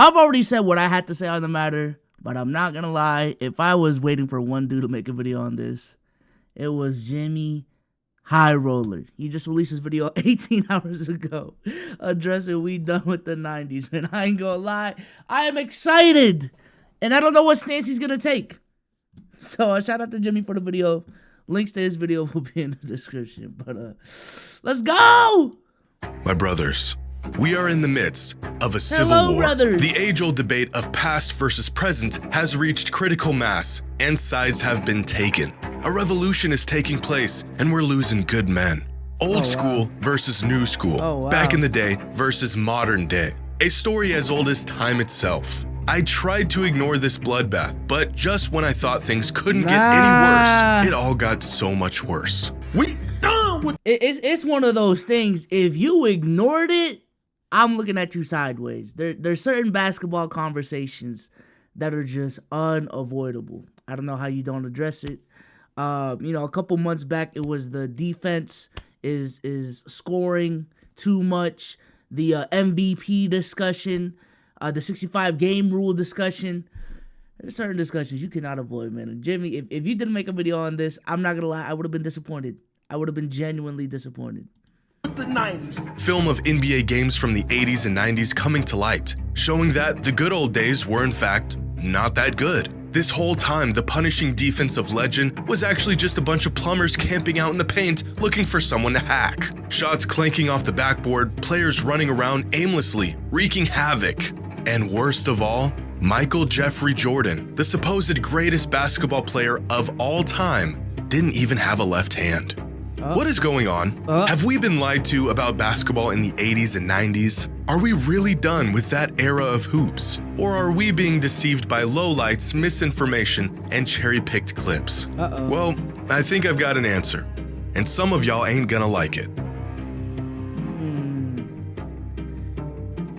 I've already said what I had to say on the matter, but I'm not gonna lie. If I was waiting for one dude to make a video on this, it was JxmyHighroller. He just released his video 18 hours ago addressing we done with the 90s, man. I ain't gonna lie. I am excited, and I don't know what stance he's gonna take. So shout out to Jimmy for the video. Links to his video will be in the description. But let's go! My brothers, we are in the midst of a civil war. Brothers. The age-old debate of past versus present has reached critical mass, and sides have been taken. A revolution is taking place, and we're losing good men. Old school versus new school. Back in the day versus modern day. A story as old as time itself. I tried to ignore this bloodbath, but just when I thought things couldn't get any worse, it all got so much worse. We done with it's one of those things. If you ignored it, I'm looking at you sideways. There's certain basketball conversations that are just unavoidable. I don't know how you don't address it. A couple months back, it was the defense is scoring too much. The MVP discussion. The 65 game rule discussion. There's certain discussions you cannot avoid, man. And Jimmy, if you didn't make a video on this, I'm not gonna lie, I would have been disappointed. I would have been genuinely disappointed. The 90s. Film of NBA games from the 80s and 90s coming to light, showing that the good old days were in fact not that good. This whole time, the punishing defensive legend was actually just a bunch of plumbers camping out in the paint looking for someone to hack. Shots clanking off the backboard, players running around aimlessly, wreaking havoc. And worst of all, Michael Jeffrey Jordan, the supposed greatest basketball player of all time, didn't even have a left hand. What is going on? Have we been lied to about basketball in the 80s and 90s? Are we really done with that era of hoops? Or are we being deceived by lowlights, misinformation, and cherry-picked clips? Well, I think I've got an answer. And some of y'all ain't gonna like it.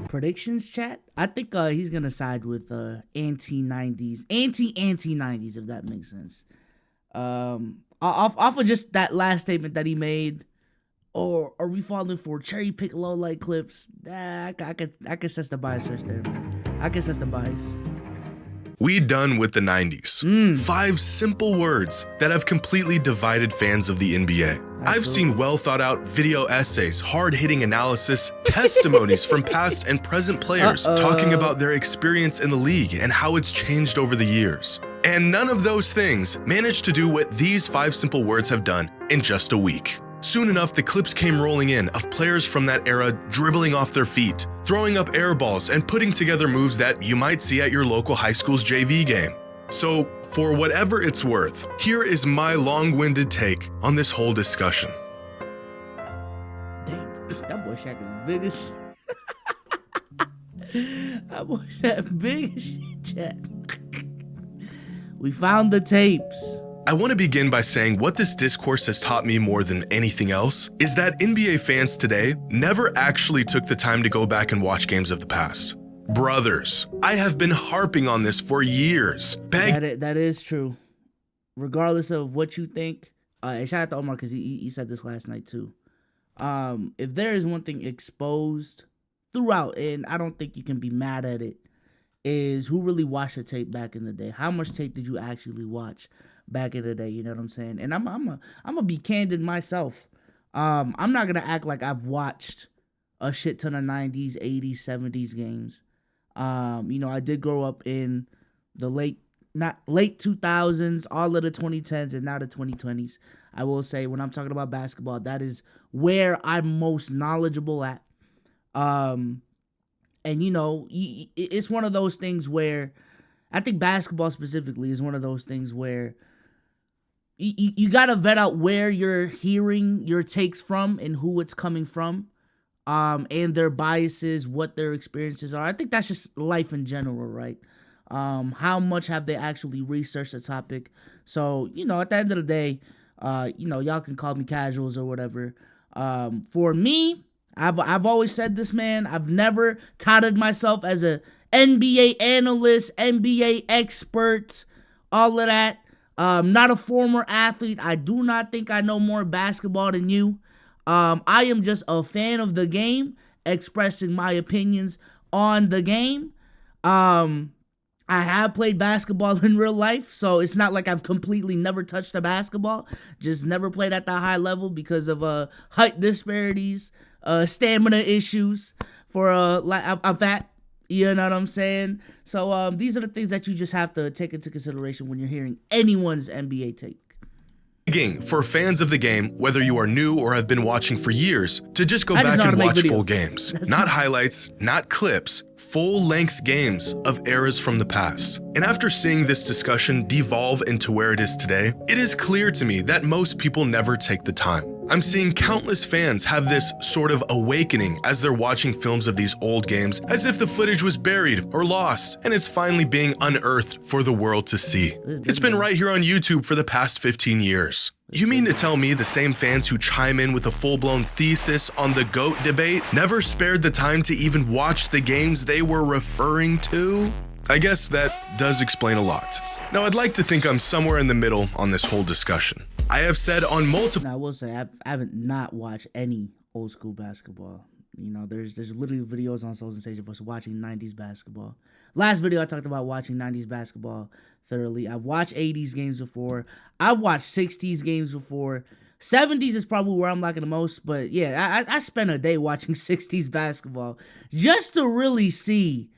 Predictions, chat? I think he's gonna side with anti-90s, anti-90s, if that makes sense. Off of just that last statement that he made, or are we falling for cherry pick low light clips? I could sense the bias right there, man. I could sense the bias. We done with the 90s. 5 simple words that have completely divided fans of the NBA. I've seen well thought out video essays, hard-hitting analysis, testimonies from past and present players talking about their experience in the league and how it's changed over the years. And none of those things managed to do what these 5 simple words have done in just a week. Soon enough, the clips came rolling in of players from that era dribbling off their feet, throwing up air balls, and putting together moves that you might see at your local high school's JV game. So, for whatever it's worth, here is my long-winded take on this whole discussion. Damn, that boy Shaq is big as shit. That boy Shaq big as shit, chat. We found the tapes. I want to begin by saying what this discourse has taught me more than anything else is that NBA fans today never actually took the time to go back and watch games of the past. Brothers, I have been harping on this for years. That is true. Regardless of what you think, and shout out to Omar because he said this last night too. If there is one thing exposed throughout, and I don't think you can be mad at it, is who really watched the tape back in the day. How much tape did you actually watch back in the day? You know what I'm saying? And I'm gonna be candid myself. I'm not gonna act like I've watched a shit ton of 90s, 80s, 70s games. I did grow up in the late 2000s, all of the 2010s, and now the 2020s. I will say, when I'm talking about basketball, that is where I'm most knowledgeable at. And it's one of those things where I think basketball specifically is one of those things where you got to vet out where you're hearing your takes from and who it's coming from, and their biases, what their experiences are. I think that's just life in general, right? How much have they actually researched the topic? So, at the end of the day, y'all can call me casuals or whatever. For me, I've always said this, man. I've never touted myself as a NBA analyst, NBA expert, all of that. Not a former athlete. I do not think I know more basketball than you. I am just a fan of the game, expressing my opinions on the game. I have played basketball in real life, so it's not like I've completely never touched a basketball. Just never played at that high level because of height disparities, stamina issues. I'm fat, you know what I'm saying? So these are the things that you just have to take into consideration when you're hearing anyone's NBA take. Begging for fans of the game, whether you are new or have been watching for years, to just go I just back know how and to make watch full videos. games. Not highlights, not clips, full-length games of eras from the past. And after seeing this discussion devolve into where it is today, it is clear to me that most people never take the time. I'm seeing countless fans have this sort of awakening as they're watching films of these old games as if the footage was buried or lost and it's finally being unearthed for the world to see. It's been right here on YouTube for the past 15 years. You mean to tell me the same fans who chime in with a full-blown thesis on the GOAT debate never spared the time to even watch the games they were referring to? I guess that does explain a lot. Now, I'd like to think I'm somewhere in the middle on this whole discussion. I have said on multiple... Now, I will say, I haven't not watched any old school basketball. You know, there's literally videos on SOLZ and Stage of us watching 90s basketball. Last video, I talked about watching 90s basketball thoroughly. I've watched 80s games before. I've watched 60s games before. 70s is probably where I'm liking the most. But yeah, I spent a day watching 60s basketball just to really see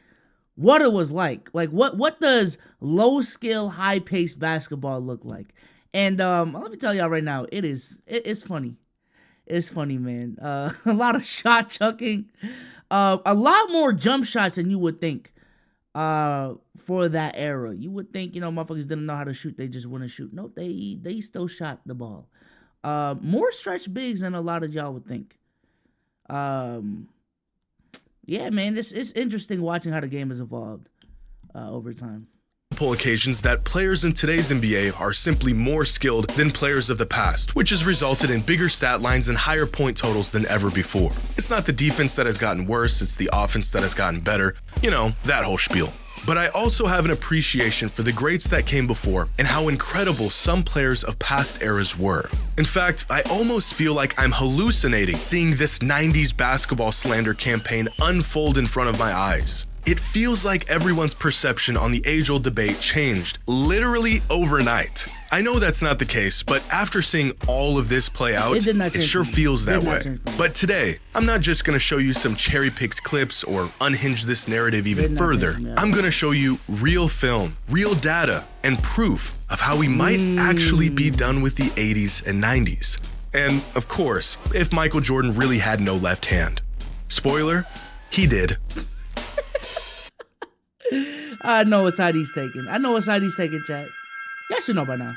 what it was like. Like, what does low-skill, high-paced basketball look like? And let me tell y'all right now, it's funny. It's funny, man. A lot of shot chucking. A lot more jump shots than you would think for that era. You would think, motherfuckers didn't know how to shoot. They just wouldn't shoot. Nope, they still shot the ball. More stretch bigs than a lot of y'all would think. Yeah, man, it's interesting watching how the game has evolved over time. Occasions that players in today's NBA are simply more skilled than players of the past, which has resulted in bigger stat lines and higher point totals than ever before. It's not the defense that has gotten worse, it's the offense that has gotten better. You know, that whole spiel. But I also have an appreciation for the greats that came before and how incredible some players of past eras were. In fact, I almost feel like I'm hallucinating seeing this 90s basketball slander campaign unfold in front of my eyes. It feels like everyone's perception on the age-old debate changed literally overnight. I know that's not the case, but after seeing all of this play out, it sure feels that way. But today, I'm not just gonna show you some cherry-picked clips or unhinge this narrative even further. I'm gonna show you real film, real data, and proof of how we might actually be done with the 80s and 90s. And of course, if Michael Jordan really had no left hand. Spoiler, he did. I know what side he's taking. Chat. Y'all should know by now.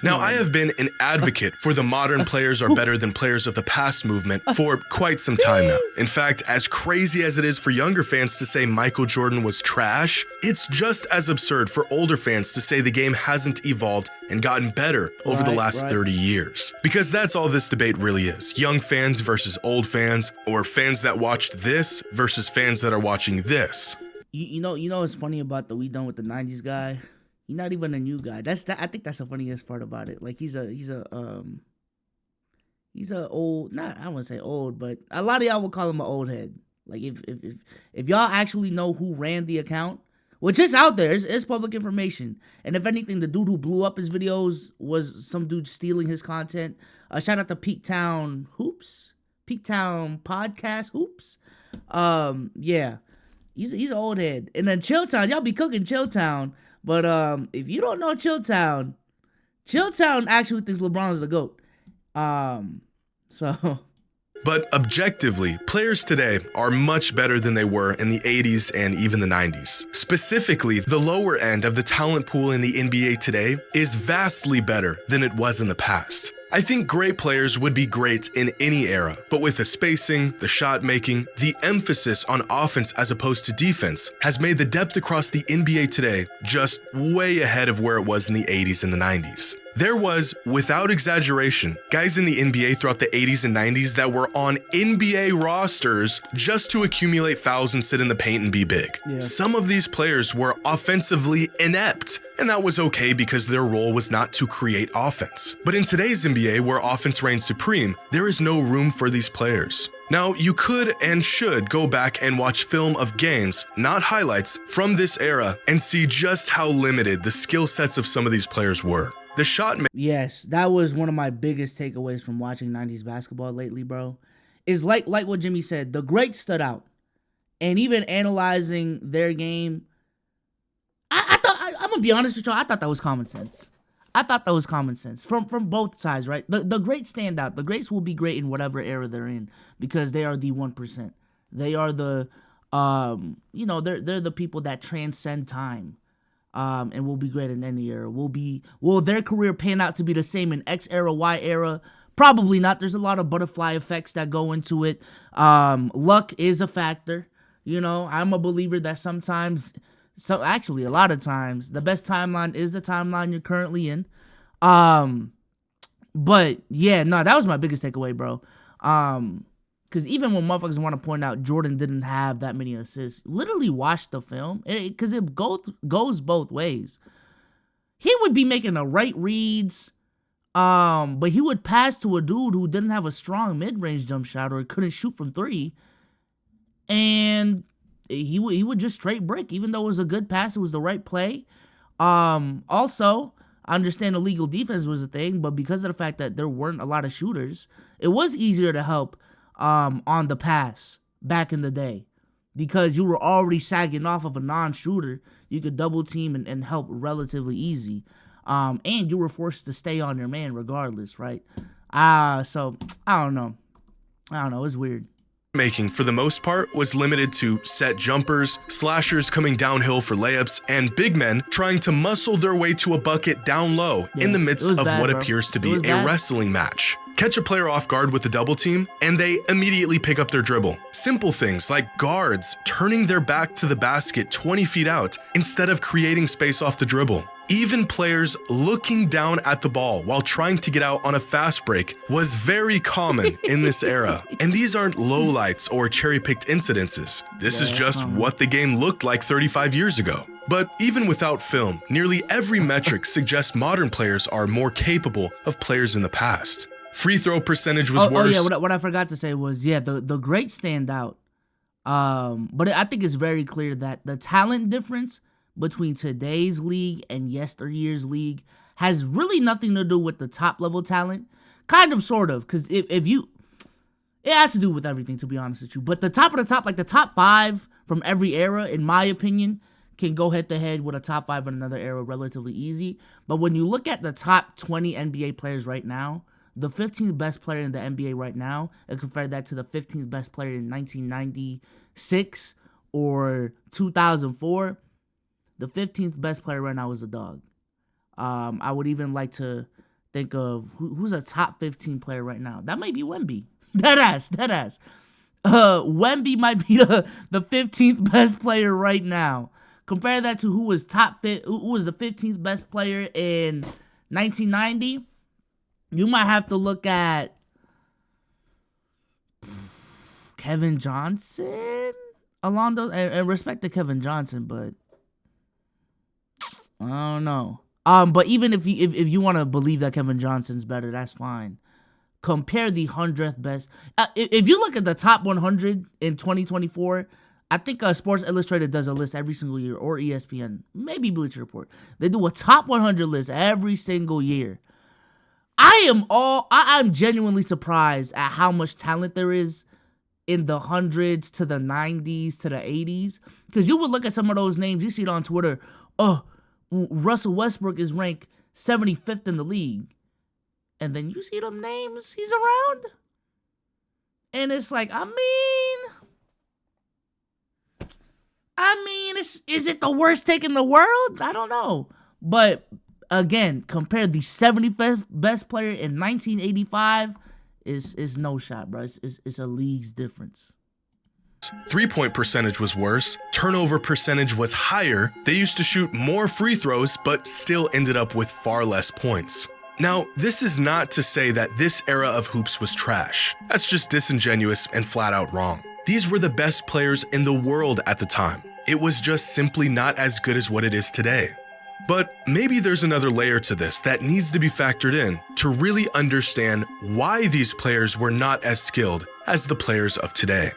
Now, I have been an advocate for the modern players are better than players of the past movement for quite some time now. In fact, as crazy as it is for younger fans to say Michael Jordan was trash, it's just as absurd for older fans to say the game hasn't evolved and gotten better over the last 30 years. Because that's all this debate really is. Young fans versus old fans, or fans that watched this versus fans that are watching this. You know what's funny about the we done with the 90s guy? He's not even a new guy. I think that's the funniest part about it. Like he's a old, not I wouldn't say old, but a lot of y'all would call him an old head. Like if y'all actually know who ran the account, which is out there, it's public information. And if anything, the dude who blew up his videos was some dude stealing his content. Shout out to Peak Town Podcast Hoops. Yeah. He's an old head. And then Chilltown, y'all be cooking Chilltown. But if you don't know Chilltown actually thinks LeBron is a GOAT. But objectively, players today are much better than they were in the 80s and even the 90s. Specifically, the lower end of the talent pool in the NBA today is vastly better than it was in the past. I think great players would be great in any era, but with the spacing, the shot making, the emphasis on offense as opposed to defense has made the depth across the NBA today just way ahead of where it was in the 80s and the 90s. There was, without exaggeration, guys in the NBA throughout the 80s and 90s that were on NBA rosters just to accumulate fouls and sit in the paint and be big. Yeah. Some of these players were offensively inept, and that was okay because their role was not to create offense. But in today's NBA, where offense reigns supreme, there is no room for these players. Now, you could and should go back and watch film of games, not highlights, from this era and see just how limited the skill sets of some of these players were. The shot Yes, that was one of my biggest takeaways from watching 90s basketball lately, bro. Is like what Jimmy said, the greats stood out. And even analyzing their game, I'm going to be honest with y'all, I thought that was common sense. I thought that was common sense from both sides, right? The greats stand out. The greats will be great in whatever era they're in because they are the 1%. They are the, they're the people that transcend time. And will be great in any era. Will their career pan out to be the same in X era, Y era? Probably not. There's a lot of butterfly effects that go into it. Luck is a factor. You know, I'm a believer that sometimes, actually a lot of times, the best timeline is the timeline you're currently in. But yeah, no, that was my biggest takeaway, bro. Because even when motherfuckers want to point out Jordan didn't have that many assists, literally watch the film, because it goes both ways. He would be making the right reads, but he would pass to a dude who didn't have a strong mid-range jump shot or couldn't shoot from three, and he would just straight brick, even though it was a good pass, it was the right play. Also, I understand illegal defense was a thing, but because of the fact that there weren't a lot of shooters, it was easier to help on the pass back in the day because you were already sagging off of a non-shooter. You could double team and help relatively easy. And you were forced to stay on your man regardless, right? So I don't know. It's weird. Making, for the most part, was limited to set jumpers, slashers coming downhill for layups, and big men trying to muscle their way to a bucket down low in the midst of what appears to be a wrestling match. Catch a player off guard with a double team, and they immediately pick up their dribble. Simple things like guards turning their back to the basket 20 feet out instead of creating space off the dribble. Even players looking down at the ball while trying to get out on a fast break was very common in this era. And these aren't lowlights or cherry-picked incidences. This is just what the game looked like 35 years ago. But even without film, nearly every metric suggests modern players are more capable of players in the past. Free throw percentage was worse. Oh yeah, what I forgot to say was, the greats stand out. But I think it's very clear that the talent difference between today's league and yesteryear's league has really nothing to do with the top level talent. Kind of, sort of, because it has to do with everything, to be honest with you. But the top of the top, like the top 5 from every era, in my opinion, can go head to head with a top 5 in another era relatively easy. But when you look at the top 20 NBA players right now, the 15th best player in the NBA right now, and compare that to the 15th best player in 1996 or 2004, the 15th best player right now is a dog. I would even like to think of who's a top 15 player right now. That might be Wemby. Deadass. Wemby might be the 15th best player right now. Compare that to who was the 15th best player in 1990. You might have to look at Kevin Johnson along those, and respect to Kevin Johnson, but I don't know. But even if you want to believe that Kevin Johnson's better, that's fine. Compare the 100th best. If you look at the top 100 in 2024, I think Sports Illustrated does a list every single year, or ESPN, maybe Bleacher Report. They do a top 100 list every single year. I'm genuinely surprised at how much talent there is in the 100s to the 90s to the 80s. Because you would look at some of those names, you see it on Twitter, Russell Westbrook is ranked 75th in the league. And then you see them names he's around. And it's like, I mean, is it the worst take in the world? I don't know. But again, compare the 75th best player in 1985 is no shot, bro. It's a league's difference. 3-point percentage was worse. Turnover percentage was higher. They used to shoot more free throws, but still ended up with far less points. Now, this is not to say that this era of hoops was trash. That's just disingenuous and flat out wrong. These were the best players in the world at the time. It was just simply not as good as what it is today. But maybe there's another layer to this that needs to be factored in to really understand why these players were not as skilled as the players of today.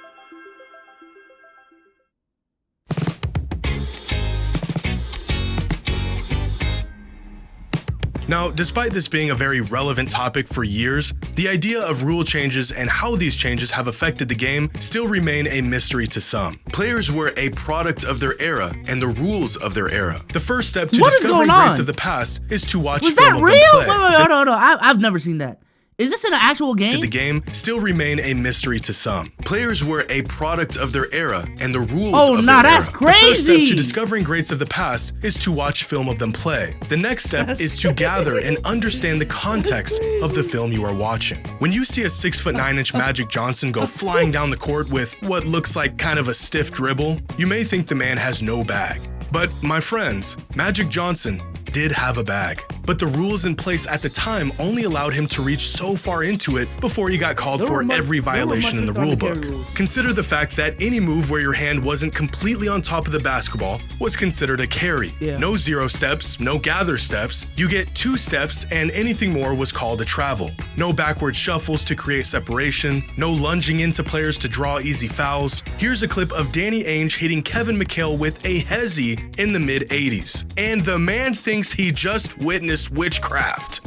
Now, despite this being a very relevant topic for years, the idea of rule changes and how these changes have affected the game still remain a mystery to some. Players were a product of their era and the rules of their era. The first step to discovering greats of the past is to watch film of them play. Was that real? Wait, hold on. I've never seen that. Is this in an actual game? Did the game still remain a mystery to some? Players were a product of their era and the rules of their era. That's crazy. The first step to discovering greats of the past is to watch film of them play. The next step is to gather and understand the context of the film you are watching. When you see a 6'9" Magic Johnson go flying down the court with what looks like kind of a stiff dribble, you may think the man has no bag. But my friends, Magic Johnson did have a bag, but the rules in place at the time only allowed him to reach so far into it before he got called for every violation in the rulebook. Consider the fact that any move where your hand wasn't completely on top of the basketball was considered a carry. No 0 steps, no gather steps, you get 2 steps, and anything more was called a travel. No backward shuffles to create separation, no lunging into players to draw easy fouls. Here's a clip of Danny Ainge hitting Kevin McHale with a hezzy in the mid-80s, and the man thinks he just witnessed witchcraft.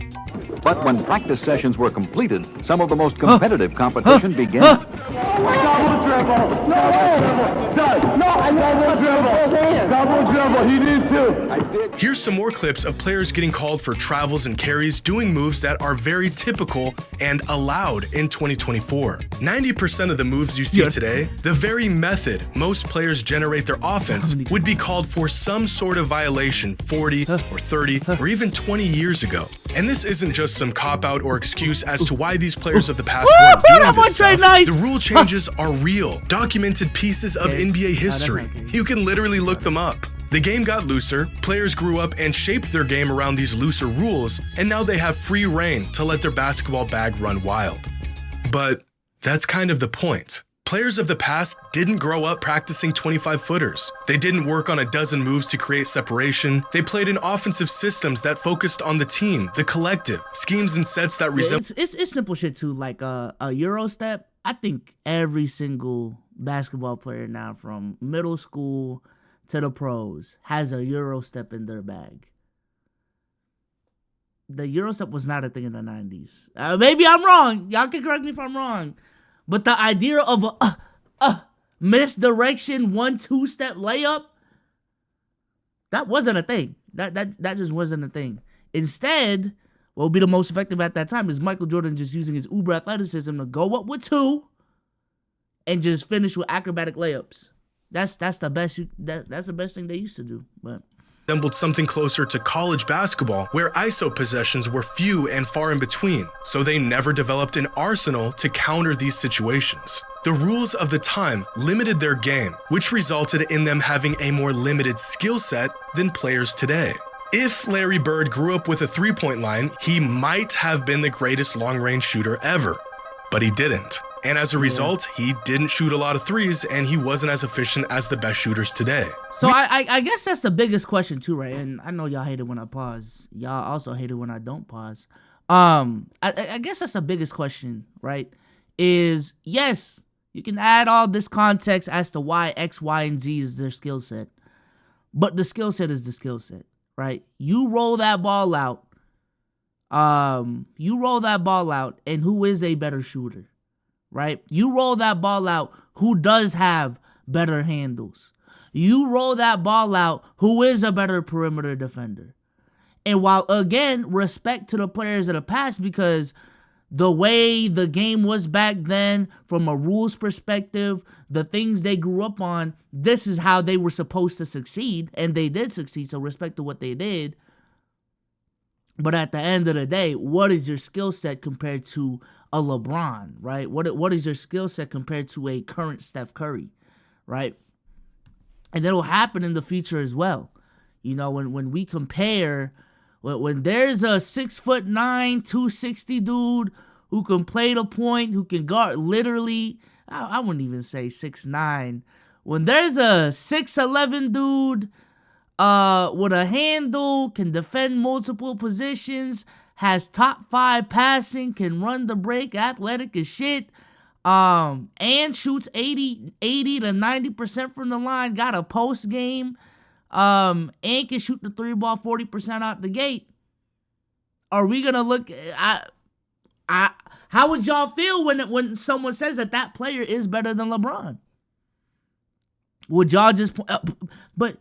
But when practice sessions were completed, some of the most competitive competition began. Double dribble! Double dribble! He did too! I did. Here's some more clips of players getting called for travels and carries doing moves that are very typical and allowed in 2024. 90% of the moves you see today, the very method most players generate their offense, would be called for some sort of violation 40 or 30 or even 20 years ago. And this isn't just some cop-out or excuse as to why these players of the past weren't doing this stuff. The rule changes are real, documented pieces of NBA history. You can literally look them up. The game got looser, players grew up and shaped their game around these looser rules, and now they have free reign to let their basketball bag run wild. But that's kind of the point. Players of the past didn't grow up practicing 25-footers. They didn't work on a dozen moves to create separation. They played in offensive systems that focused on the team, the collective, schemes and sets that resemble. It's simple shit too, like a Euro step. I think every single basketball player now, from middle school to the pros, has a Euro step in their bag. The Euro step was not a thing in the 90s. Maybe I'm wrong. Y'all can correct me if I'm wrong. But the idea of a misdirection 1-2 step layup, that wasn't a thing. That just wasn't a thing. Instead, what would be the most effective at that time is Michael Jordan just using his uber athleticism to go up with 2 and just finish with acrobatic layups. That's the best. That's the best thing they used to do. But resembled something closer to college basketball, where ISO possessions were few and far in between, so they never developed an arsenal to counter these situations. The rules of the time limited their game, which resulted in them having a more limited skill set than players today. If Larry Bird grew up with a three-point line, he might have been the greatest long-range shooter ever, but he didn't. And as a result, he didn't shoot a lot of threes, and he wasn't as efficient as the best shooters today. So I guess that's the biggest question too, right? And I know y'all hate it when I pause. Y'all also hate it when I don't pause. I guess that's the biggest question, right? Is yes, you can add all this context as to why X, Y, and Z is their skill set. But the skill set is the skill set, right? You roll that ball out. And who is a better shooter? Right? You roll that ball out, who does have better handles? You roll that ball out, who is a better perimeter defender? And while, again, respect to the players of the past, because the way the game was back then, from a rules perspective, the things they grew up on, this is how they were supposed to succeed, and they did succeed, so respect to what they did. But at the end of the day, what is your skill set compared to a LeBron, right? What is your skill set compared to a current Steph Curry, right? And that'll happen in the future as well. You know, when we compare When there's a 6'9", 260 dude who can play the point, who can guard literally, I wouldn't even say 6'9". When there's a 6'11" dude with a handle, can defend multiple positions, has top 5 passing, can run the break, athletic as shit, and shoots 80 to 90% from the line, got a post game, and can shoot the 3 ball 40% out the gate. Are we gonna look? How would y'all feel when someone says that player is better than LeBron? Would y'all just? But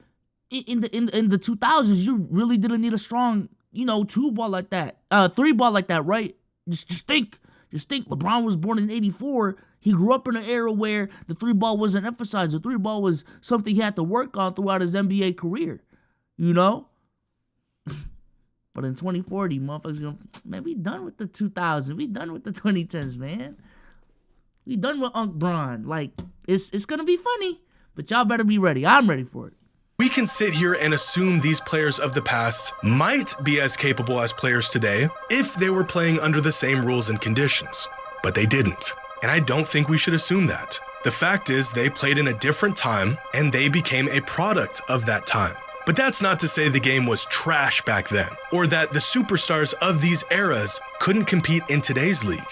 in the 2000s, you really didn't need a strong, 2 ball like that, 3 ball like that, right? Just think. LeBron was born in '84. He grew up in an era where the 3 ball wasn't emphasized. The 3 ball was something he had to work on throughout his NBA career, But in 2040, motherfuckers gonna, man, we done with the 2000s. We done with the 2010s, man. We done with Unc Bron. Like, it's gonna be funny, but y'all better be ready. I'm ready for it. We can sit here and assume these players of the past might be as capable as players today if they were playing under the same rules and conditions, but they didn't. And I don't think we should assume that. The fact is they played in a different time and they became a product of that time. But that's not to say the game was trash back then, or that the superstars of these eras couldn't compete in today's league.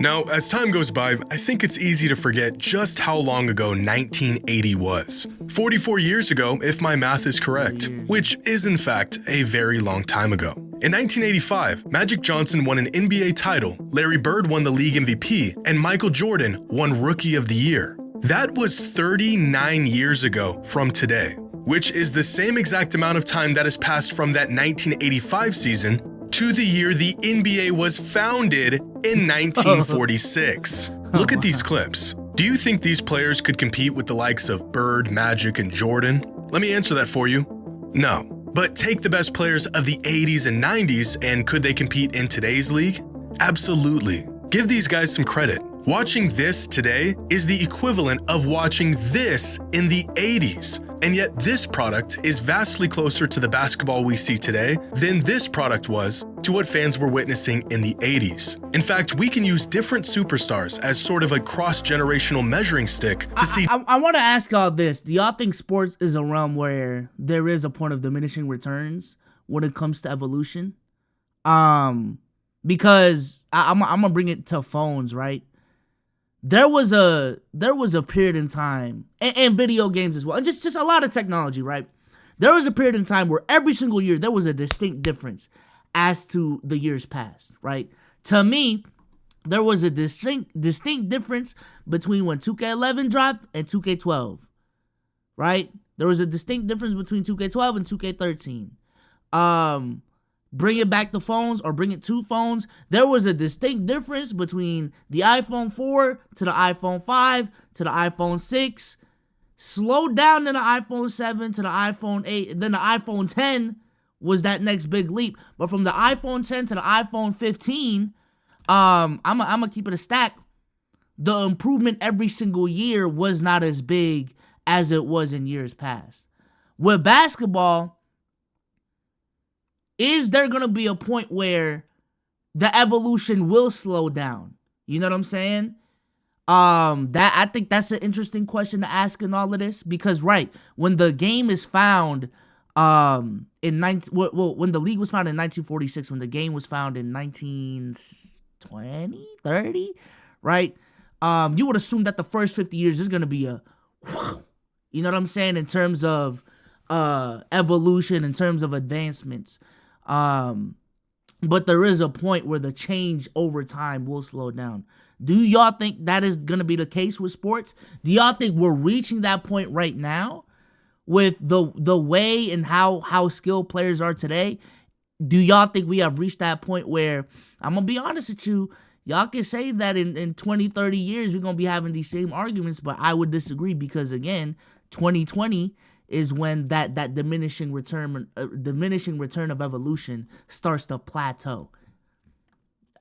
Now, as time goes by, I think it's easy to forget just how long ago 1980 was. 44 years ago, if my math is correct, which is in fact a very long time ago. In 1985, Magic Johnson won an NBA title, Larry Bird won the league MVP, and Michael Jordan won Rookie of the Year. That was 39 years ago from today, which is the same exact amount of time that has passed from that 1985 season to the year the NBA was founded in 1946. Look at these clips. Do you think these players could compete with the likes of Bird, Magic, and Jordan? Let me answer that for you. No. But take the best players of the 80s and 90s, and could they compete in today's league? Absolutely. Give these guys some credit. Watching this today is the equivalent of watching this in the 80s. And yet this product is vastly closer to the basketball we see today than this product was to what fans were witnessing in the 80s. In fact, we can use different superstars as sort of a cross-generational measuring stick to see. I want to ask y'all this. Do y'all think sports is a realm where there is a point of diminishing returns when it comes to evolution? Because I'm gonna bring it to phones, right? There was a period in time, and video games as well, and just a lot of technology, right? There was a period in time where every single year there was a distinct difference as to the years past, right? To me, there was a distinct difference between when 2K11 dropped and 2K12, right? There was a distinct difference between 2K12 and 2K13. Bring it back to phones or bring it to phones. There was a distinct difference between the iPhone 4 to the iPhone 5 to the iPhone 6. Slowed down to the iPhone 7 to the iPhone 8. And then the iPhone 10 was that next big leap. But from the iPhone 10 to the iPhone 15, I'm gonna keep it a stack. The improvement every single year was not as big as it was in years past. With basketball, is there going to be a point where the evolution will slow down? You know what I'm saying? I think that's an interesting question to ask in all of this, because right, when the game is found when the league was founded in 1946, when the game was found in 1920, 30, right? You would assume that the first 50 years is going to be a you know what I'm saying, in terms of evolution, in terms of advancements. But there is a point where the change over time will slow down. Do y'all think that is going to be the case with sports? Do y'all think we're reaching that point right now with the way and how skilled players are today? Do y'all think we have reached that point where, I'm going to be honest with you, y'all can say that in 20, 30 years we're going to be having these same arguments, but I would disagree, because again, 2020 is when that diminishing return of evolution starts to plateau.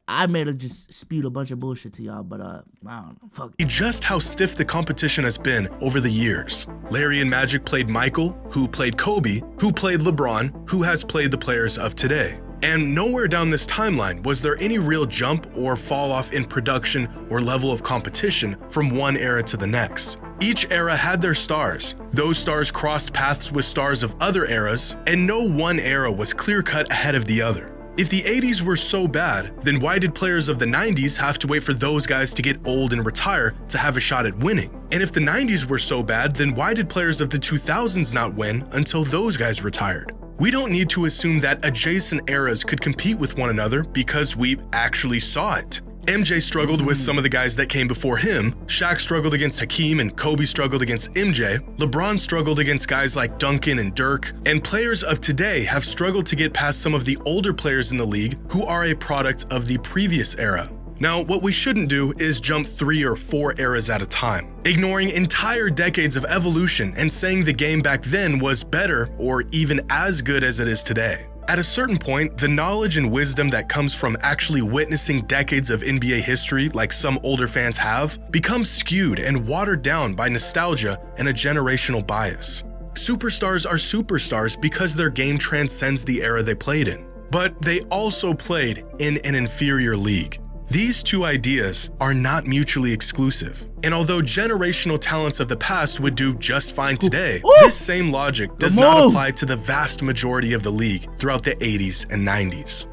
I may have just spewed a bunch of bullshit to y'all, but I don't know. Fuck. Just how stiff the competition has been over the years. Larry and Magic played Michael, who played Kobe, who played LeBron, who has played the players of today. And nowhere down this timeline was there any real jump or fall off in production or level of competition from one era to the next. Each era had their stars. Those stars crossed paths with stars of other eras, and no one era was clear-cut ahead of the other. If the 80s were so bad, then why did players of the 90s have to wait for those guys to get old and retire to have a shot at winning? And if the 90s were so bad, then why did players of the 2000s not win until those guys retired? We don't need to assume that adjacent eras could compete with one another because we actually saw it. MJ struggled with some of the guys that came before him, Shaq struggled against Hakeem, and Kobe struggled against MJ, LeBron struggled against guys like Duncan and Dirk, and players of today have struggled to get past some of the older players in the league who are a product of the previous era. Now, what we shouldn't do is jump 3 or 4 eras at a time, ignoring entire decades of evolution and saying the game back then was better or even as good as it is today. At a certain point, the knowledge and wisdom that comes from actually witnessing decades of NBA history, like some older fans have, becomes skewed and watered down by nostalgia and a generational bias. Superstars are superstars because their game transcends the era they played in, but they also played in an inferior league. These two ideas are not mutually exclusive, and although generational talents of the past would do just fine today, this same logic does not apply to the vast majority of the league throughout the 80s and 90s.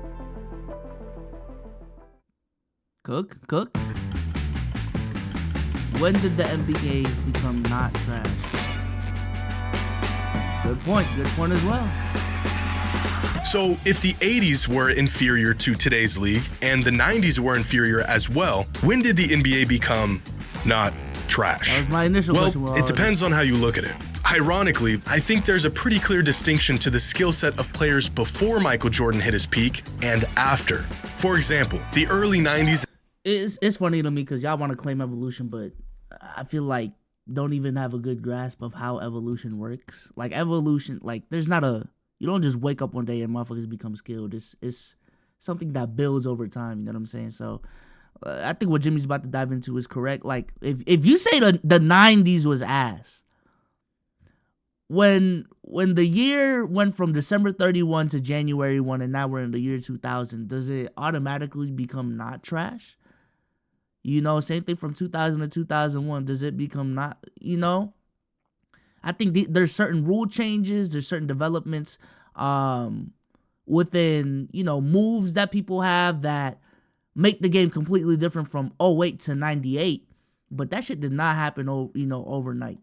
Cook? When did the NBA become not trash? Good point as well. So if the 80s were inferior to today's league and the 90s were inferior as well, when did the NBA become not trash? That was my initial question. Well, it depends on how you look at it. Ironically, I think there's a pretty clear distinction to the skill set of players before Michael Jordan hit his peak and after. For example, the early 90s. It's funny to me because y'all want to claim evolution, but I feel like don't even have a good grasp of how evolution works. Like evolution, like there's not a... You don't just wake up one day and motherfuckers become skilled. It's something that builds over time. You know what I'm saying? So I think what Jimmy's about to dive into is correct. Like if you say the 90s was ass, when the year went from December 31 to January 1 and now we're in the year 2000, does it automatically become not trash? You know, same thing from 2000 to 2001. Does it become not, you know? I think there's certain rule changes, there's certain developments within, you know, moves that people have that make the game completely different from 08 to 98. But that shit did not happen, you know, overnight.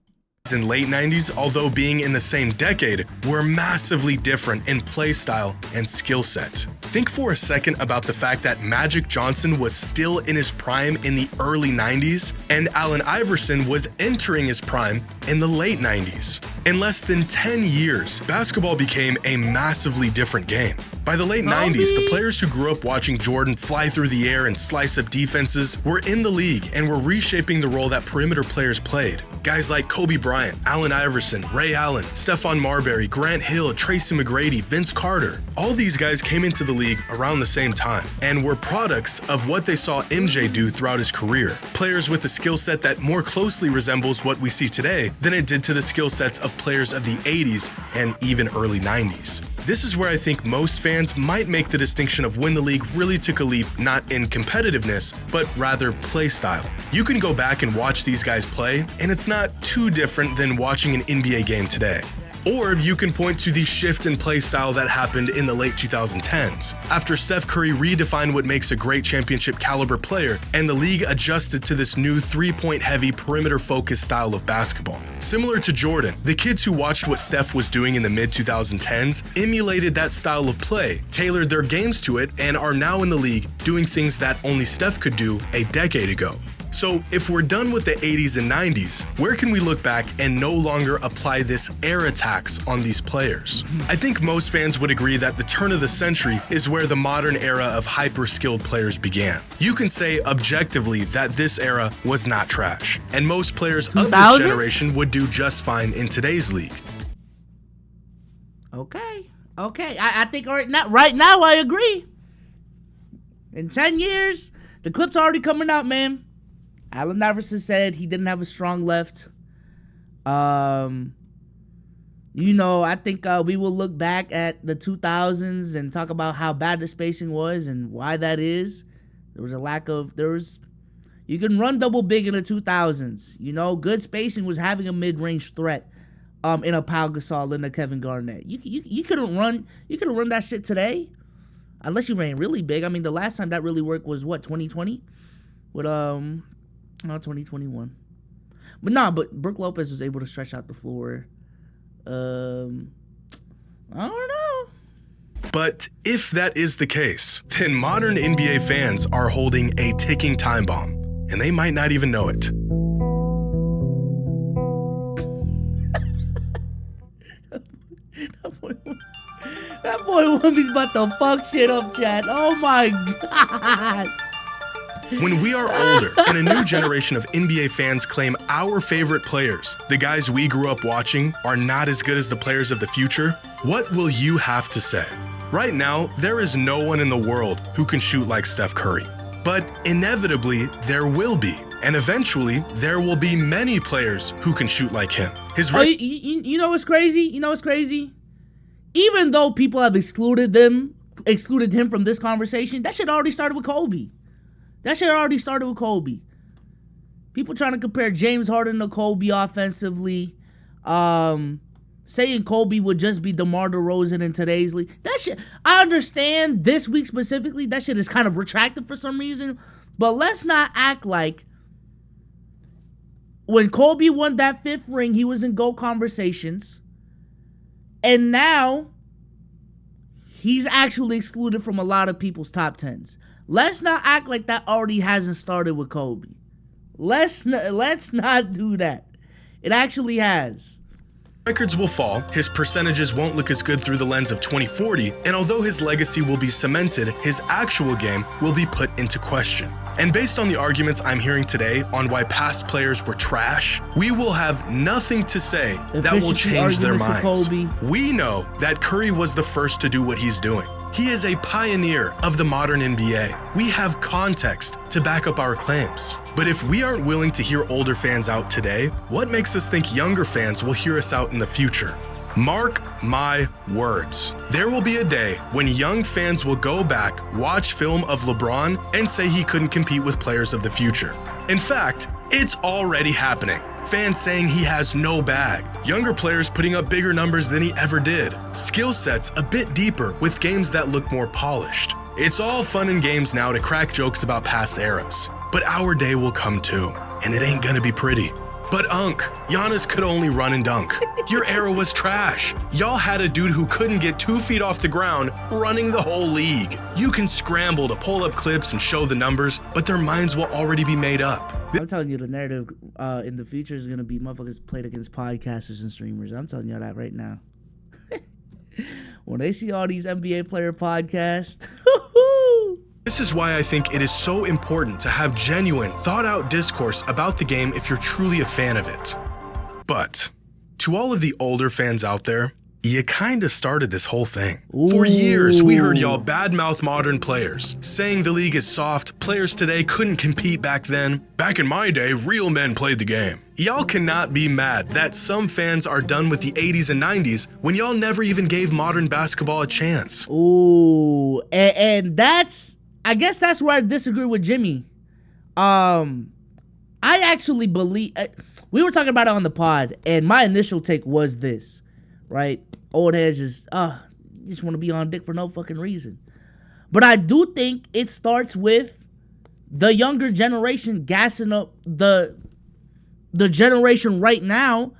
In late 90s, although being in the same decade, were massively different in play style and skill set. Think for a second about the fact that Magic Johnson was still in his prime in the early 90s, and Allen Iverson was entering his prime in the late 90s. In less than 10 years, basketball became a massively different game. By the late 90s, the players who grew up watching Jordan fly through the air and slice up defenses were in the league and were reshaping the role that perimeter players played. Guys like Kobe Bryant, Allen Iverson, Ray Allen, Stephon Marbury, Grant Hill, Tracy McGrady, Vince Carter. All these guys came into the league around the same time and were products of what they saw MJ do throughout his career. Players with a skill set that more closely resembles what we see today than it did to the skill sets of players of the 80s and even early 90s. This is where I think most fans might make the distinction of when the league really took a leap, not in competitiveness, but rather play style. You can go back and watch these guys play, and it's not too different than watching an NBA game today. Or you can point to the shift in play style that happened in the late 2010s, after Steph Curry redefined what makes a great championship caliber player, and the league adjusted to this new three-point heavy perimeter-focused style of basketball. Similar to Jordan, the kids who watched what Steph was doing in the mid-2010s emulated that style of play, tailored their games to it, and are now in the league doing things that only Steph could do a decade ago. So if we're done with the 80s and 90s, where can we look back and no longer apply this era tax on these players? I think most fans would agree that the turn of the century is where the modern era of hyper-skilled players began. You can say objectively that this era was not trash, and most players of this generation would do just fine in today's league. Okay. I think right now I agree. In 10 years, the clip's already coming out, man. Allen Iverson said he didn't have a strong left. You know, I think we will look back at the 2000s and talk about how bad the spacing was and why that is. There was a lack of, you can run double big in the 2000s. You know, good spacing was having a mid-range threat in a Pau Gasol and a Kevin Garnett. You couldn't run that shit today unless you ran really big. I mean, the last time that really worked was what, 2020? With 2021. But Brook Lopez was able to stretch out the floor. I don't know. But if that is the case, then modern NBA fans are holding a ticking time bomb, and they might not even know it. That boy Wumby's about to fuck shit up, Chad. Oh my God. When we are older and a new generation of NBA fans claim our favorite players, the guys we grew up watching, are not as good as the players of the future, what will you have to say? Right now, there is no one in the world who can shoot like Steph Curry. But inevitably, there will be. And eventually, there will be many players who can shoot like him. You know what's crazy? You know what's crazy? Even though people have excluded him from this conversation, that shit already started with Kobe. People trying to compare James Harden to Kobe offensively. Saying Kobe would just be DeMar DeRozan in today's league. That shit, I understand this week specifically, that shit is kind of retracted for some reason. But let's not act like when Kobe won that 5th ring, he was in GOAT conversations. And now he's actually excluded from a lot of people's top 10s. Let's not act like that already hasn't started with Kobe. Let's not do that. It actually has. Records will fall, his percentages won't look as good through the lens of 2040, and although his legacy will be cemented, his actual game will be put into question. And based on the arguments I'm hearing today on why past players were trash, we will have nothing to say that will change their minds. We know that Curry was the first to do what he's doing. He is a pioneer of the modern NBA. We have context to back up our claims. But if we aren't willing to hear older fans out today, what makes us think younger fans will hear us out in the future? Mark my words. There will be a day when young fans will go back, watch film of LeBron, and say he couldn't compete with players of the future. In fact, it's already happening. Fans saying he has no bag. Younger players putting up bigger numbers than he ever did. Skill sets a bit deeper with games that look more polished. It's all fun and games now to crack jokes about past eras. But our day will come too, and it ain't gonna be pretty. But Giannis could only run and dunk. Your era was trash. Y'all had a dude who couldn't get 2 feet off the ground running the whole league. You can scramble to pull up clips and show the numbers, but their minds will already be made up. I'm telling you, the narrative in the future is going to be motherfuckers played against podcasters and streamers. I'm telling you that right now. When they see all these NBA player podcasts, This is why I think it is so important to have genuine, thought-out discourse about the game if you're truly a fan of it. But to all of the older fans out there, you kinda started this whole thing. For years, we heard y'all badmouth modern players, saying the league is soft, players today couldn't compete back then. Back in my day, real men played the game. Y'all cannot be mad that some fans are done with the 80s and 90s when y'all never even gave modern basketball a chance. Ooh, and I guess that's where I disagree with Jimmy. I actually believe, we were talking about it on the pod, and my initial take was this, right? Old heads just want to be on dick for no fucking reason. But I do think it starts with the younger generation gassing up the generation right now,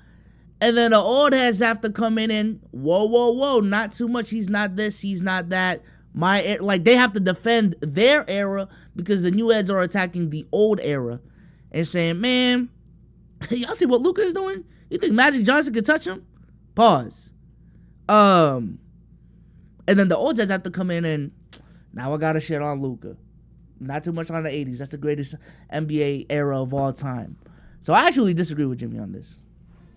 and then the old heads have to come in and, whoa, not too much, he's not this, he's not that. They have to defend their era because the new heads are attacking the old era and saying, man, y'all see what Luka is doing? You think Magic Johnson could touch him? Pause. And then the old heads have to come in and, now I gotta shit on Luka. Not too much on the 80s. That's the greatest NBA era of all time. So I actually disagree with Jimmy on this.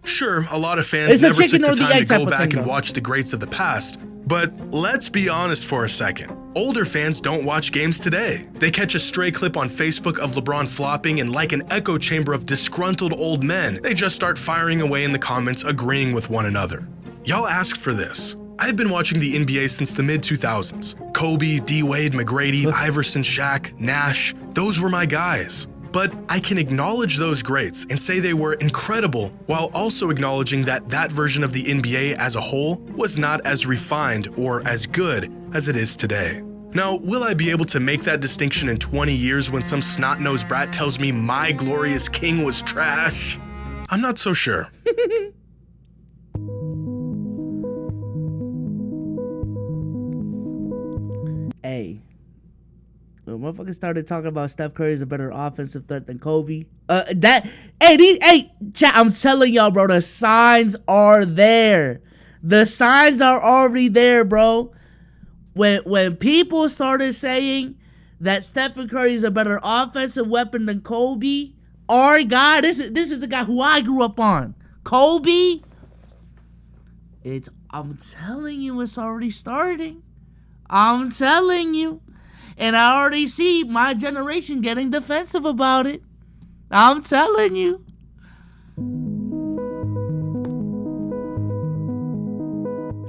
Sure, a lot of fans never took the time to go back and watch the greats of the past, But let's be honest for a second. Older fans don't watch games today. They catch a stray clip on Facebook of LeBron flopping, and like an echo chamber of disgruntled old men, they just start firing away in the comments, agreeing with one another. Y'all asked for this. I've been watching the NBA since the mid-2000s. Kobe, D-Wade, McGrady, Iverson, Shaq, Nash, those were my guys. But I can acknowledge those greats and say they were incredible, while also acknowledging that that version of the NBA as a whole was not as refined or as good as it is today. Now, will I be able to make that distinction in 20 years when some snot-nosed brat tells me my glorious king was trash? I'm not so sure. Hey, when motherfuckers started talking about Steph Curry is a better offensive threat than Kobe, chat, I'm telling y'all, bro, the signs are there. The signs are already there, bro. When people started saying that Stephen Curry is a better offensive weapon than Kobe, our guy, this is a guy who I grew up on. Kobe, I'm telling you, it's already starting. I'm telling you. And I already see my generation getting defensive about it. I'm telling you.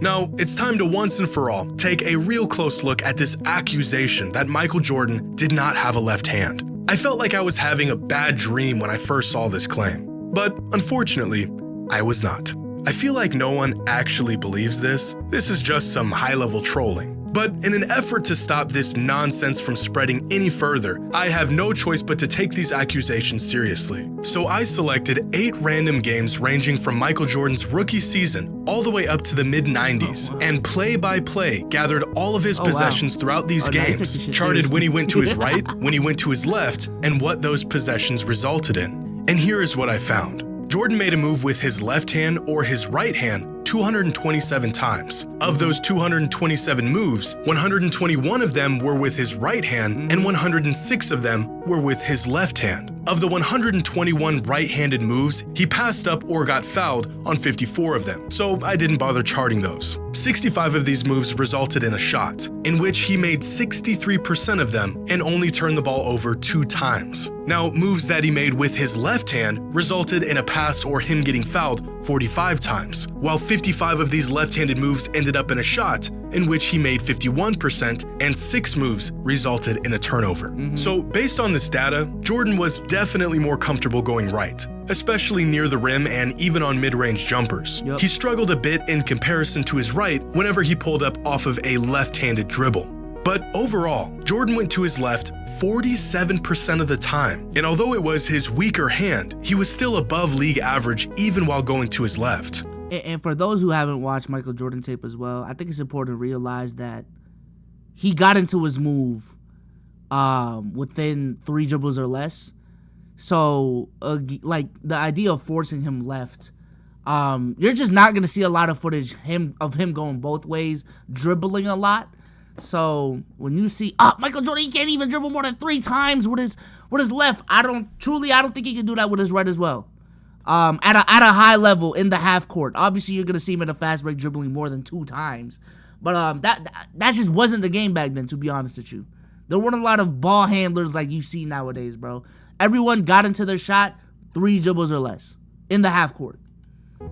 Now, it's time to once and for all take a real close look at this accusation that Michael Jordan did not have a left hand. I felt like I was having a bad dream when I first saw this claim, but unfortunately, I was not. I feel like no one actually believes this. This is just some high-level trolling. But in an effort to stop this nonsense from spreading any further, I have no choice but to take these accusations seriously. So I selected 8 random games ranging from Michael Jordan's rookie season all the way up to the mid-90s, and play by play gathered all of his possessions throughout these games, charted when he went to his right, when he went to his left, and what those possessions resulted in. And here is what I found. Jordan made a move with his left hand or his right hand 227 times. Of those 227 moves, 121 of them were with his right hand and 106 of them were with his left hand. Of the 121 right-handed moves, he passed up or got fouled on 54 of them, so I didn't bother charting those. 65 of these moves resulted in a shot, in which he made 63% of them and only turned the ball over 2 times. Now, moves that he made with his left hand resulted in a pass or him getting fouled 45 times, while 55 of these left-handed moves ended up in a shot, in which he made 51%, and 6 moves resulted in a turnover. So based on this data, Jordan was definitely more comfortable going right, especially near the rim and even on mid-range jumpers. He struggled a bit in comparison to his right whenever he pulled up off of a left-handed dribble. But overall, Jordan went to his left 47% of the time, and although it was his weaker hand, he was still above league average even while going to his left. And for those who haven't watched Michael Jordan tape as well, I think it's important to realize that he got into his move within 3 dribbles or less. So, like, the idea of forcing him left, you're just not going to see a lot of footage of him going both ways, dribbling a lot. So, when you see, Michael Jordan, he can't even dribble more than 3 times with his left. I don't think he can do that with his right as well. At a high level in the half court. Obviously, you're gonna see him at a fast break dribbling more than 2 times. But that just wasn't the game back then, to be honest with you. There weren't a lot of ball handlers like you see nowadays, bro. Everyone got into their shot 3 dribbles or less in the half court.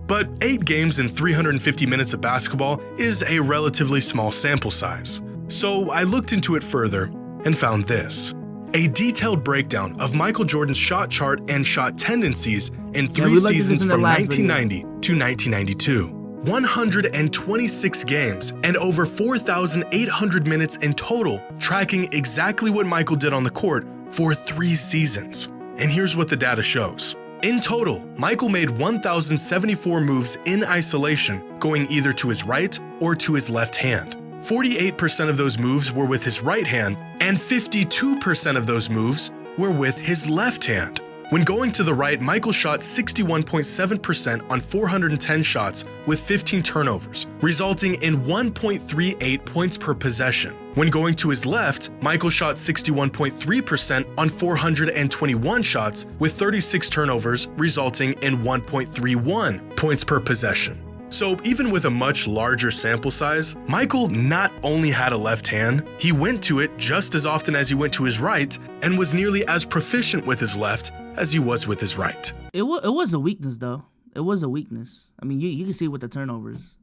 But 8 games in 350 minutes of basketball is a relatively small sample size. So I looked into it further and found this. A detailed breakdown of Michael Jordan's shot chart and shot tendencies in 3 seasons from 1990 to 1992. 126 games and over 4,800 minutes in total, tracking exactly what Michael did on the court for 3 seasons. And here's what the data shows. In total, Michael made 1,074 moves in isolation, going either to his right or to his left hand. 48% of those moves were with his right hand, and 52% of those moves were with his left hand. When going to the right, Michael shot 61.7% on 410 shots with 15 turnovers, resulting in 1.38 points per possession. When going to his left, Michael shot 61.3% on 421 shots with 36 turnovers, resulting in 1.31 points per possession. So even with a much larger sample size, Michael not only had a left hand, he went to it just as often as he went to his right and was nearly as proficient with his left as he was with his right. It was a weakness, though. It was a weakness. I mean, you can see with the turnovers.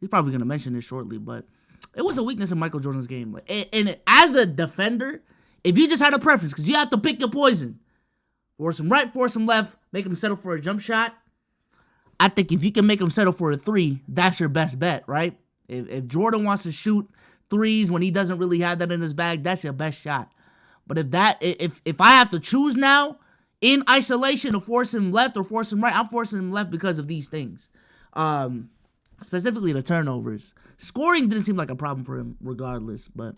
He's probably going to mention this shortly, but it was a weakness in Michael Jordan's game. And as a defender, if you just had a preference, because you have to pick your poison, force him right, force him left, make him settle for a jump shot, I think if you can make him settle for a three, that's your best bet, right? If Jordan wants to shoot threes when he doesn't really have that in his bag, that's your best shot. But if I have to choose now in isolation to force him left or force him right, I'm forcing him left because of these things. Specifically the turnovers. Scoring didn't seem like a problem for him regardless, but...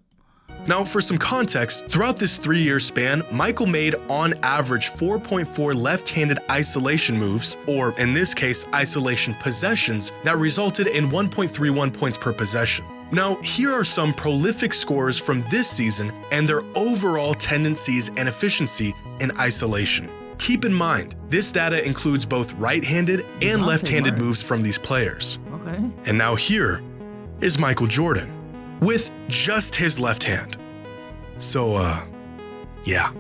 Now, for some context, throughout this 3-year span, Michael made on average 4.4 left-handed isolation moves, or in this case, isolation possessions, that resulted in 1.31 points per possession. Now, here are some prolific scorers from this season and their overall tendencies and efficiency in isolation. Keep in mind, this data includes both right-handed and left-handed moves from these players. Okay. And now here is Michael Jordan with just his left hand. So, yeah.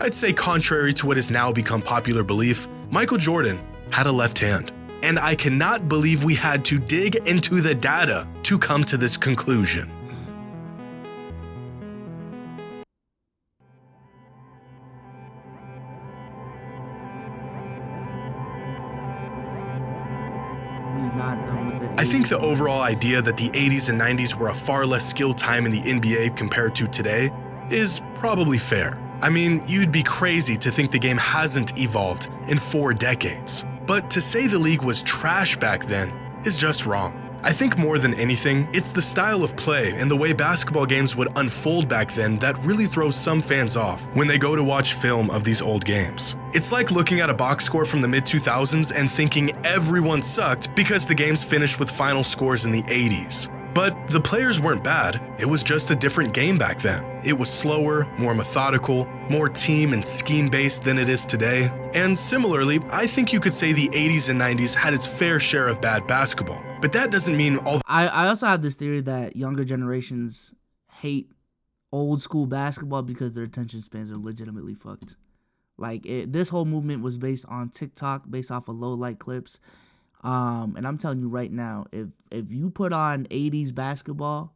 I'd say contrary to what has now become popular belief, Michael Jordan had a left hand. And I cannot believe we had to dig into the data to come to this conclusion. I think the overall idea that the 80s and 90s were a far less skilled time in the NBA compared to today is probably fair. I mean, you'd be crazy to think the game hasn't evolved in 4 decades. But to say the league was trash back then is just wrong. I think more than anything, it's the style of play and the way basketball games would unfold back then that really throws some fans off when they go to watch film of these old games. It's like looking at a box score from the mid-2000s and thinking everyone sucked because the games finished with final scores in the 80s. But the players weren't bad, it was just a different game back then. It was slower, more methodical, more team and scheme-based than it is today. And similarly, I think you could say the 80s and 90s had its fair share of bad basketball. But that doesn't mean all... I also have this theory that younger generations hate old school basketball because their attention spans are legitimately fucked. This whole movement was based on TikTok, based off of low light clips. And I'm telling you right now, if you put on 80s basketball,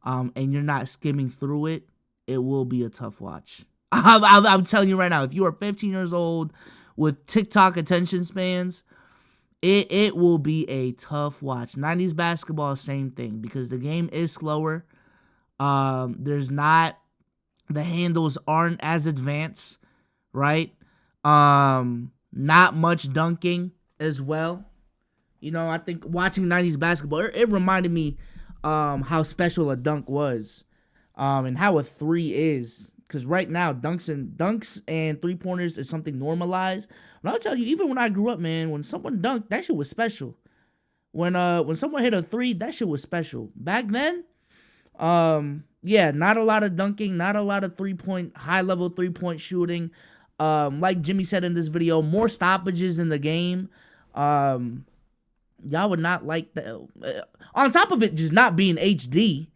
and you're not skimming through it, it will be a tough watch. I'm telling you right now, if you are 15 years old with TikTok attention spans, it will be a tough watch. 90s basketball, same thing, because the game is slower. The handles aren't as advanced, right? Not much dunking as well. You know, I think watching 90s basketball, it reminded me how special a dunk was, and how a three is. Because right now, dunks and three-pointers is something normalized. And I'll tell you, even when I grew up, man, when someone dunked, that shit was special. When someone hit a three, that shit was special. Back then, yeah, not a lot of dunking, not a lot of high-level three-point shooting. Like Jimmy said in this video, more stoppages in the game. Y'all would not like that. On top of it just not being HD,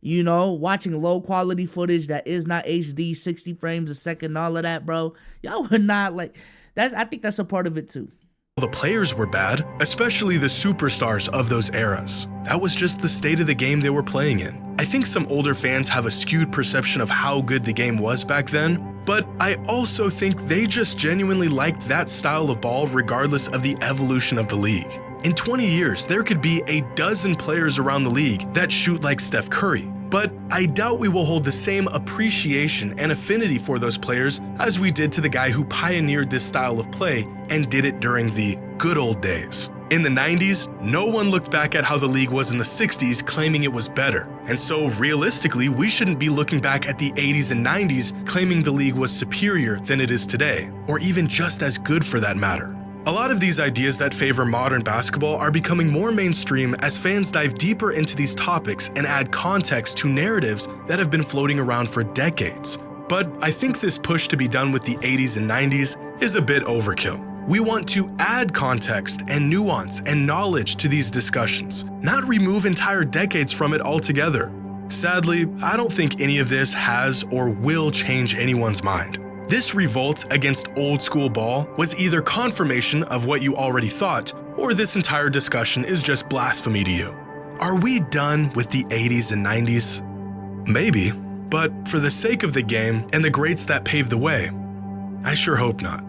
you know, watching low quality footage that is not HD, 60 frames a second, all of that, bro. Y'all would not like that. I think that's a part of it too. The players were bad, especially the superstars of those eras. That was just the state of the game they were playing in. I think some older fans have a skewed perception of how good the game was back then, but I also think they just genuinely liked that style of ball regardless of the evolution of the league. In 20 years, there could be a dozen players around the league that shoot like Steph Curry, but I doubt we will hold the same appreciation and affinity for those players as we did to the guy who pioneered this style of play and did it during the good old days. In the 90s, no one looked back at how the league was in the 60s claiming it was better. And so realistically, we shouldn't be looking back at the 80s and 90s claiming the league was superior than it is today, or even just as good for that matter. A lot of these ideas that favor modern basketball are becoming more mainstream as fans dive deeper into these topics and add context to narratives that have been floating around for decades. But I think this push to be done with the 80s and 90s is a bit overkill. We want to add context and nuance and knowledge to these discussions, not remove entire decades from it altogether. Sadly, I don't think any of this has or will change anyone's mind. This revolt against old school ball was either confirmation of what you already thought, or this entire discussion is just blasphemy to you. Are we done with the 80s and 90s? Maybe, but for the sake of the game and the greats that paved the way, I sure hope not.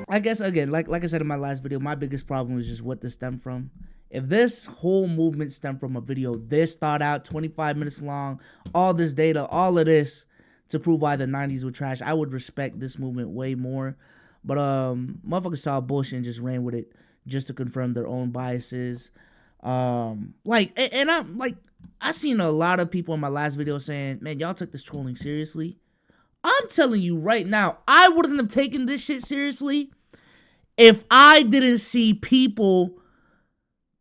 I guess, again, like I said in my last video, my biggest problem is just what this stemmed from. If this whole movement stemmed from a video this thought out, 25 minutes long, all this data, all of this to prove why the 90s were trash, I would respect this movement way more. But motherfuckers saw bullshit and just ran with it just to confirm their own biases. I seen a lot of people in my last video saying, man, y'all took this trolling seriously. I'm telling you right now, I wouldn't have taken this shit seriously if I didn't see people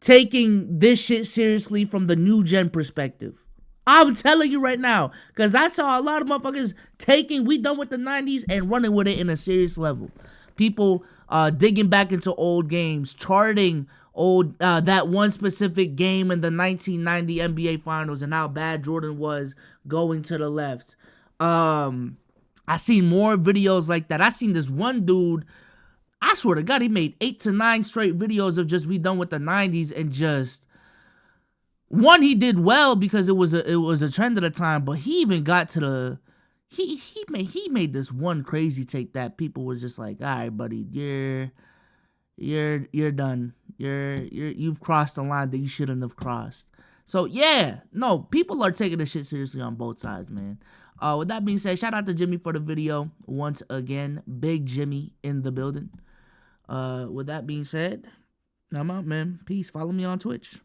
taking this shit seriously from the new gen perspective. I'm telling you right now, because I saw a lot of motherfuckers taking We Done With The 90s and running with it in a serious level. People digging back into old games, charting old that one specific game in the 1990 NBA Finals and how bad Jordan was going to the left. I seen more videos like that. I seen this one dude, I swear to God, he made 8 to 9 straight videos of just We Done With The 90s, and just one, he did well because it was a trend at the time, but he even got to the he made this one crazy take that people were just like, all right, buddy, you're done. You've crossed the line that you shouldn't have crossed. So yeah, no, people are taking this shit seriously on both sides, man. With that being said, shout out to Jimmy for the video once again. Big Jimmy in the building. With that being said, I'm out, man. Peace. Follow me on Twitch.